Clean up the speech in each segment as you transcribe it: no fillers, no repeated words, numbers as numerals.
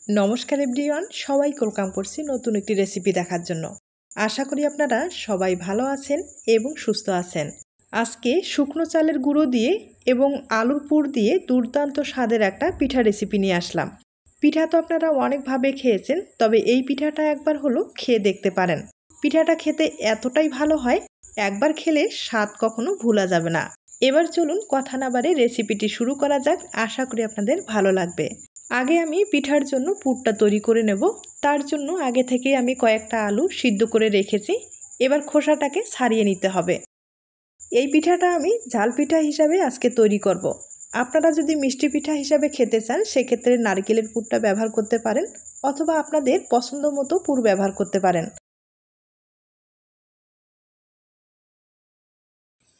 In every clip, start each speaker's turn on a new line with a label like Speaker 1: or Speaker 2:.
Speaker 1: নমস্কার এভরিওয়ান, সবাইকে ওয়েলকাম করছি নতুন একটি রেসিপি দেখার জন্য। আশা করি আপনারা সবাই ভালো আছেন এবং সুস্থ আছেন। আজকে শুকনো চালের গুঁড়ো দিয়ে এবং আলুর পুর দিয়ে দুর্দান্ত স্বাদের একটা পিঠা রেসিপি নিয়ে আসলাম। পিঠা তো আপনারা অনেকভাবে খেয়েছেন, তবে এই পিঠাটা একবার হলো খেয়ে দেখতে পারেন। পিঠাটা খেতে এতটাই ভালো হয়, একবার খেলে স্বাদ কখনো ভোলা যাবে না। এবার চলুন কথা না বাড়িয়ে রেসিপিটি শুরু করা যাক। আশা করি আপনাদের ভালো লাগবে। আগে আমি পিঠার জন্য পুরটা তৈরি করে নেব। তার জন্য আগে থেকেই আমি কয়েকটা আলু সিদ্ধ করে রেখেছি। এবার খোসাটাকে ছাড়িয়ে নিতে হবে। এই পিঠাটা আমি ঝাল পিঠা হিসাবে আজকে তৈরি করব। আপনারা যদি মিষ্টি পিঠা হিসাবে খেতে চান সেক্ষেত্রে নারকেলের পুরটা ব্যবহার করতে পারেন, অথবা আপনাদের পছন্দ মতো পুর ব্যবহার করতে পারেন।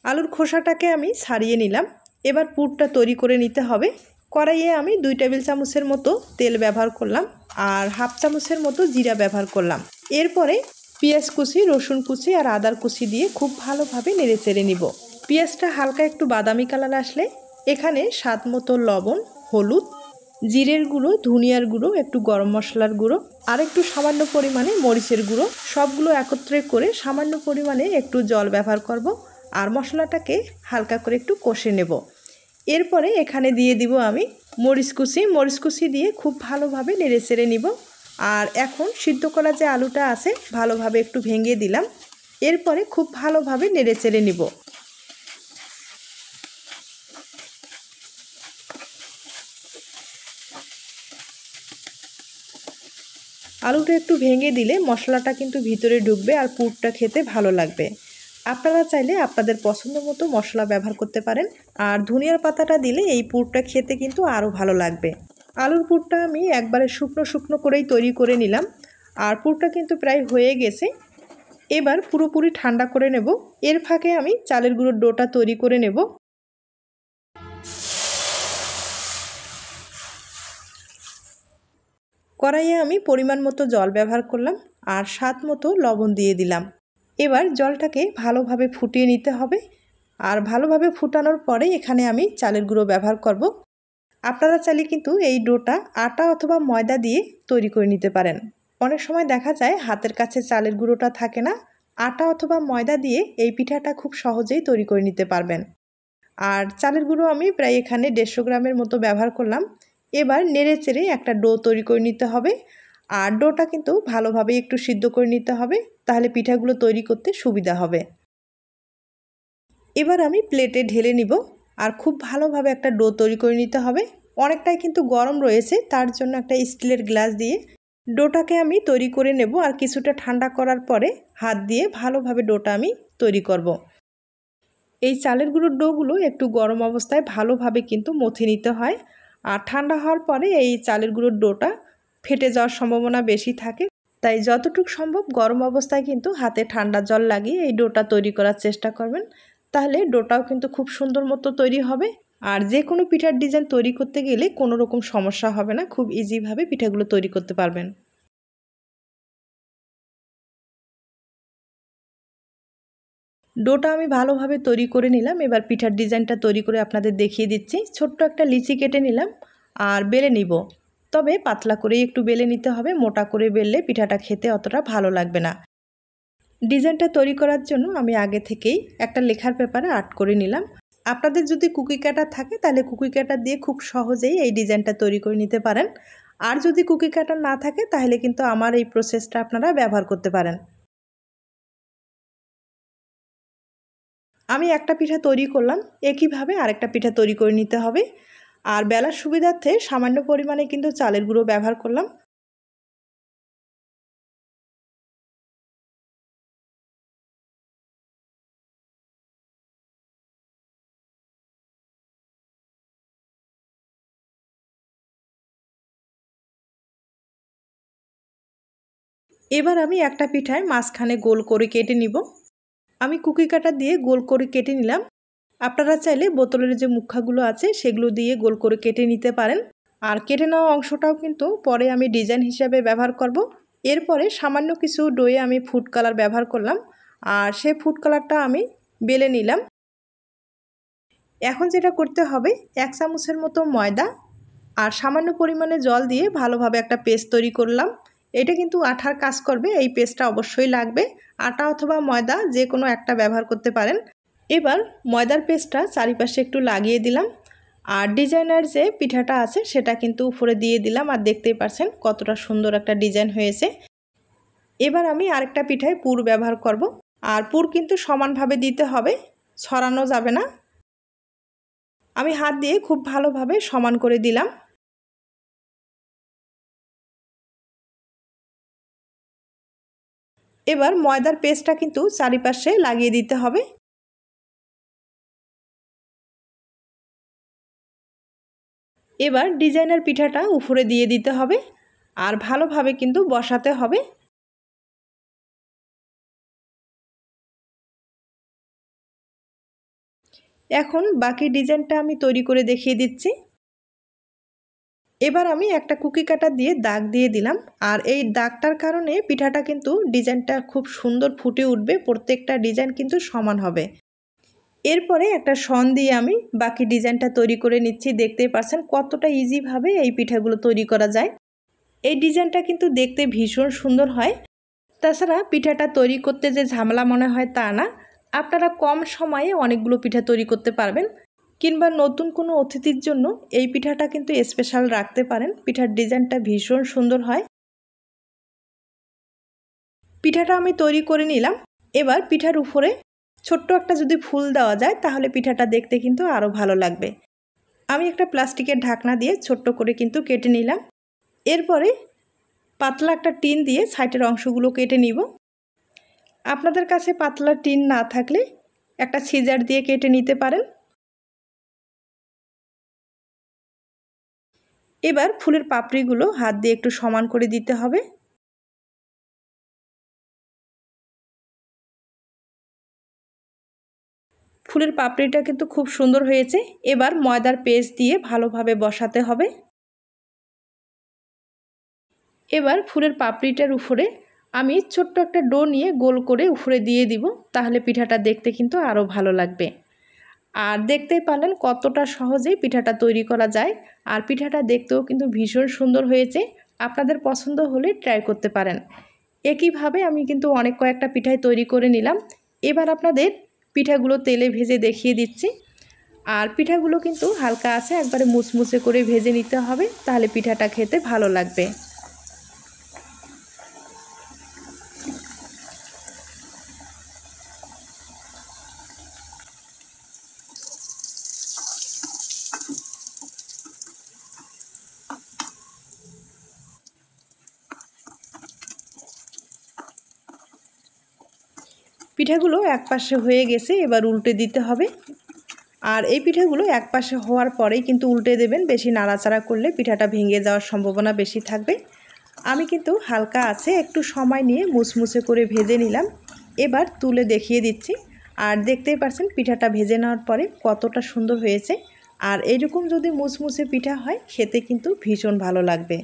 Speaker 1: আলুর খোসাটাকে আমি ছাড়িয়ে নিলাম। এবার পুরটা তৈরি করে নিতে হবে। কড়াইয়ে আমি 2 টেবিল চামচের মতো তেল ব্যবহার করলাম আর হাফ চামচের মতো জিরা ব্যবহার করলাম। এরপরে পেঁয়াজ কুচি, রসুন কুচি আর আদার কুচি দিয়ে খুব ভালোভাবে নেড়ে চেড়ে নিব। পেঁয়াজটা হালকা একটু বাদামি কালার আসলে এখানে স্বাদ মতো লবণ, হলুদ, জিরের গুঁড়ো, ধনিয়ার গুঁড়ো, একটু গরম মশলার গুঁড়ো আর একটু সামান্য পরিমাণে মরিচের গুঁড়ো সবগুলো একত্রে করে সামান্য পরিমাণে একটু জল ব্যবহার করব আর মশলাটাকে হালকা করে একটু কষে নেব। এরপরে এখানে দিয়ে দিব আমি মরিচ কুচি দিয়ে খুব ভালোভাবে নেড়ে চেড়ে নিব। আর এখন সিদ্ধ করা যে আলুটা আছে ভালোভাবে একটু ভেঙে দিলাম। এরপরে খুব ভালোভাবে নেড়ে চেড়ে নিব। আলুটা একটু ভেঙে দিলে মশলাটা কিন্তু ভিতরে ঢুকবে আর পুরটা খেতে ভালো লাগবে। আপনারা চাইলে আপনাদের পছন্দ মতো মশলা ব্যবহার করতে পারেন। আর ধনিয়ার পাতাটা দিলে এই পুরটা খেতে কিন্তু আরও ভালো লাগবে। আলুর পুরটা আমি একবারে শুকনো করেই তৈরি করে নিলাম। আর পুরটা কিন্তু প্রায় হয়ে গেছে। এবার পুরোপুরি ঠান্ডা করে নেব। এর ফাঁকে আমি চালের গুঁড়োর ডোটা তৈরি করে নেব। কড়াইয়ে আমি পরিমাণ মতো জল ব্যবহার করলাম আর স্বাদ মতো লবণ দিয়ে দিলাম। এবার জলটাকে ভালোভাবে ফুটিয়ে নিতে হবে। আর ভালোভাবে ফুটানোর পরে এখানে আমি চালের গুঁড়ো ব্যবহার করব। আপনারা চাইলে কিন্তু এই ডোটা আটা অথবা ময়দা দিয়ে তৈরি করে নিতে পারেন। অনেক সময় দেখা যায় হাতের কাছে চালের গুঁড়োটা থাকে না, আটা অথবা ময়দা দিয়ে এই পিঠাটা খুব সহজেই তৈরি করে নিতে পারবেন। আর চালের গুঁড়ো আমি প্রায় এখানে 150 গ্রামের মতো ব্যবহার করলাম। এবার নেড়ে চেড়ে একটা ডো তৈরি করে নিতে হবে। আর ডোটা কিন্তু ভালোভাবে একটু সিদ্ধ করে নিতে হবে, তাহলে পিঠাগুলো তৈরি করতে সুবিধা হবে। এবার আমি প্লেটে ঢেলে নিব আর খুব ভালোভাবে একটা ডো তৈরি করে নিতে হবে। অনেকটাই কিন্তু গরম রয়েছে, তার জন্য একটা স্টিলের গ্লাস দিয়ে ডোটাকে আমি তৈরি করে নেব। আর কিছুটা ঠান্ডা করার পরে হাত দিয়ে ভালোভাবে ডোটা আমি তৈরি করব। এই চালের গুঁড়োর ডোগুলো একটু গরম অবস্থায় ভালোভাবে কিন্তু মথে নিতে হয়। আর ঠান্ডা হওয়ার পরে এই চালের গুঁড়োর ডোটা ফেটে যাওয়ার সম্ভাবনা বেশি থাকে। তাই যতটুকু সম্ভব গরম অবস্থায় কিন্তু হাতে ঠান্ডা জল লাগিয়ে এই ডোটা তৈরি করার চেষ্টা করবেন। তাহলে ডোটাও কিন্তু খুব সুন্দর মতো তৈরি হবে। আর যে কোনো পিঠার ডিজাইন তৈরি করতে গেলে কোনো রকম সমস্যা হবে না, খুব ইজিভাবে পিঠাগুলো তৈরি করতে পারবেন। ডোটা আমি ভালোভাবে তৈরি করে নিলাম। এবার পিঠার ডিজাইনটা তৈরি করে আপনাদের দেখিয়ে দিচ্ছি। ছোট্ট একটা লিচি কেটে নিলাম আর বেলে নিব। তবে পাতলা করেই একটু বেলে নিতে হবে, মোটা করে বেললে পিঠাটা খেতে অতটা ভালো লাগবে না। ডিজাইনটা তৈরি করার জন্য আমি আগে থেকেই একটা লেখার পেপারে আর্ট করে নিলাম। আপনাদের যদি কুকি কাটার থাকে তাহলে কুকি কাটার দিয়ে খুব সহজেই এই ডিজাইনটা তৈরি করে নিতে পারেন। আর যদি কুকি কাটার না থাকে তাহলে কিন্তু আমার এই প্রসেসটা আপনারা ব্যবহার করতে পারেন। আমি একটা পিঠা তৈরি করলাম, একইভাবে আরেকটা পিঠা তৈরি করে নিতে হবে। আর বেলার সুবিধার্থে সামান্য পরিমাণে কিন্তু চালের গুঁড়ো ব্যবহার করলাম। এবার আমি একটা পিঠায় মাঝখানে গোল করে কেটে নিব। আমি কুকি কাটার দিয়ে গোল করে কেটে নিলাম। আপনারা চাইলে বোতলের যে মুখাগুলো আছে সেগুলো দিয়ে গোল করে কেটে নিতে পারেন। আর কেটে নেওয়া অংশটাও কিন্তু পরে আমি ডিজাইন হিসাবে ব্যবহার করব। এরপরে সামান্য কিছু ডোয়ে আমি ফুড কালার ব্যবহার করলাম আর সেই ফুড কালারটা আমি বেলে নিলাম। এখন যেটা করতে হবে, 1 চামচের মতো ময়দা আর সামান্য পরিমাণে জল দিয়ে ভালোভাবে একটা পেস্ট তৈরি করলাম। এটা কিন্তু আঠার কাজ করবে, এই পেস্টটা অবশ্যই লাগবে। আটা অথবা ময়দা যে কোনো একটা ব্যবহার করতে পারেন। এবার ময়দার পেস্টটা চারিপাশে একটু লাগিয়ে দিলাম। আর ডিজাইনার যে পিঠাটা আছে সেটা কিন্তু উপরে দিয়ে দিলাম। আর দেখতেই পাচ্ছেন কতটা সুন্দর একটা ডিজাইন হয়েছে। এবার আমি আরেকটা পিঠায় পুর ব্যবহার করব। আর পুর কিন্তু সমানভাবে দিতে হবে, ছড়ানো যাবে না। আমি হাত দিয়ে খুব ভালোভাবে সমান করে দিলাম। এবার ময়দার পেস্টটা কিন্তু চারিপাশে লাগিয়ে দিতে হবে। এবার ডিজাইনার পিঠাটা উপরে দিয়ে দিতে হবে আর ভালোভাবে কিন্তু বসাতে হবে। এখন বাকি ডিজাইনটা আমি তৈরি করে দেখিয়ে দিচ্ছি। এবার আমি একটা কুকি কাটার দিয়ে দাগ দিয়ে দিলাম। আর এই দাগটার কারণে পিঠাটা কিন্তু ডিজাইনটা খুব সুন্দর ফুটে উঠবে, প্রত্যেকটা ডিজাইন কিন্তু সমান হবে। এরপরে একটা শন দিয়ে আমি বাকি ডিজাইনটা তৈরি করে নিচ্ছি। দেখতেই পাচ্ছেন কতটা ইজিভাবে এই পিঠাগুলো তৈরি করা যায়। এই ডিজাইনটা কিন্তু দেখতে ভীষণ সুন্দর হয়। তাছাড়া পিঠাটা তৈরি করতে যে ঝামেলা মনে হয় তা না, আপনারা কম সময়ে অনেকগুলো পিঠা তৈরি করতে পারবেন। কিংবা নতুন কোনো অতিথির জন্য এই পিঠাটা কিন্তু স্পেশাল রাখতে পারেন। পিঠার ডিজাইনটা ভীষণ সুন্দর হয়। পিঠাটা আমি তৈরি করে নিলাম। এবার পিঠার উপরে ছোট্ট একটা যদি ফুল দেওয়া যায় তাহলে পিঠাটা দেখতে কিন্তু আরও ভালো লাগবে। আমি একটা প্লাস্টিকের ঢাকনা দিয়ে ছোট্ট করে কিন্তু কেটে নিলাম। এরপরে পাতলা একটা টিন দিয়ে সাইডের অংশগুলো কেটে নিব। আপনাদের কাছে পাতলা টিন না থাকলে একটা সিজার দিয়ে কেটে নিতে পারেন। এবার ফুলের পাপড়িগুলো হাত দিয়ে একটু সমান করে দিতে হবে। ফুলের পাপড়িটা কিন্তু খুব সুন্দর হয়েছে। এবার ময়দার পেস্ট দিয়ে ভালোভাবে বসাতে হবে। এবার ফুলের পাপড়িটার উপরে আমি ছোট্ট একটা ডো নিয়ে গোল করে উপরে দিয়ে দিব, তাহলে পিঠাটা দেখতে কিন্তু আরও ভালো লাগবে। আর দেখতেই পারলেন কতটা সহজেই পিঠাটা তৈরি করা যায়। আর পিঠাটা দেখতেও কিন্তু ভীষণ সুন্দর হয়েছে। আপনাদের পছন্দ হলে ট্রাই করতে পারেন। একইভাবে আমি কিন্তু অনেক কয়েকটা পিঠাই তৈরি করে নিলাম। এবার আপনাদের পিঠাগুলো তেলে ভেজে দেখিয়ে দিচ্ছি। আর পিঠাগুলো কিন্তু হালকা আছে, একবারে মুচমুচে করে ভেজে নিতে হবে, তাহলে পিঠাটা খেতে ভালো লাগবে। পিঠাগুলো একপাশে হয়ে গেছে, এবার উল্টে দিতে হবে। আর এই পিঠাগুলো একপাশে হওয়ার পরেই কিন্তু উল্টে দেবেন, বেশি নাড়াচাড়া করলে পিঠাটা ভেঙে যাওয়ার সম্ভাবনা বেশি থাকবে। আমি কিন্তু হালকা আছে একটু সময় নিয়ে মুচমুচে করে ভেজে নিলাম। এবার তুলে দেখিয়ে দিচ্ছি। আর দেখতেই পাচ্ছেন পিঠাটা ভেজে নেওয়ার পরে কতটা সুন্দর হয়েছে। আর এইরকম যদি মুচমুচে পিঠা হয় খেতে কিন্তু ভীষণ ভালো লাগবে।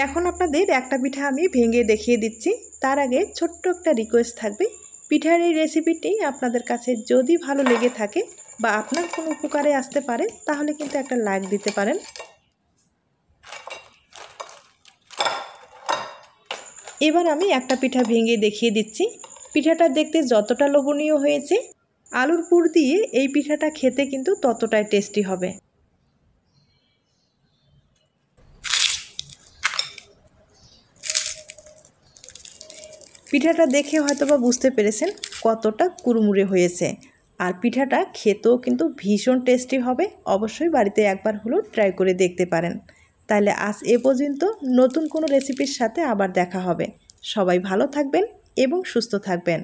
Speaker 1: এখন আপনাদের একটা পিঠা আমি ভেঙে দেখিয়ে দিচ্ছি। তার আগে ছোট্ট একটা রিকোয়েস্ট থাকবে, পিঠার এই রেসিপিটি আপনাদের কাছে যদি ভালো লেগে থাকে বা আপনার কোনো উপকারে আসতে পারে তাহলে কিন্তু একটা লাইক দিতে পারেন। এবার আমি একটা পিঠা ভেঙে দেখিয়ে দিচ্ছি। পিঠাটা দেখতে যতটা লোভনীয় হয়েছে, আলুর পুর দিয়ে এই পিঠাটা খেতে কিন্তু ততটাই টেস্টি হবে। পিঠাটা দেখে হয়তোবা বুঝতে পেরেছেন কতটা কুড়মুড়ে হয়েছে। আর পিঠাটা খেতেও কিন্তু ভীষণ টেস্টি হবে। অবশ্যই বাড়িতে একবার হলেও ট্রাই করে দেখতে পারেন। তাহলে আজ এ পর্যন্ত, নতুন কোনো রেসিপির সাথে আবার দেখা হবে। সবাই ভালো থাকবেন এবং সুস্থ থাকবেন।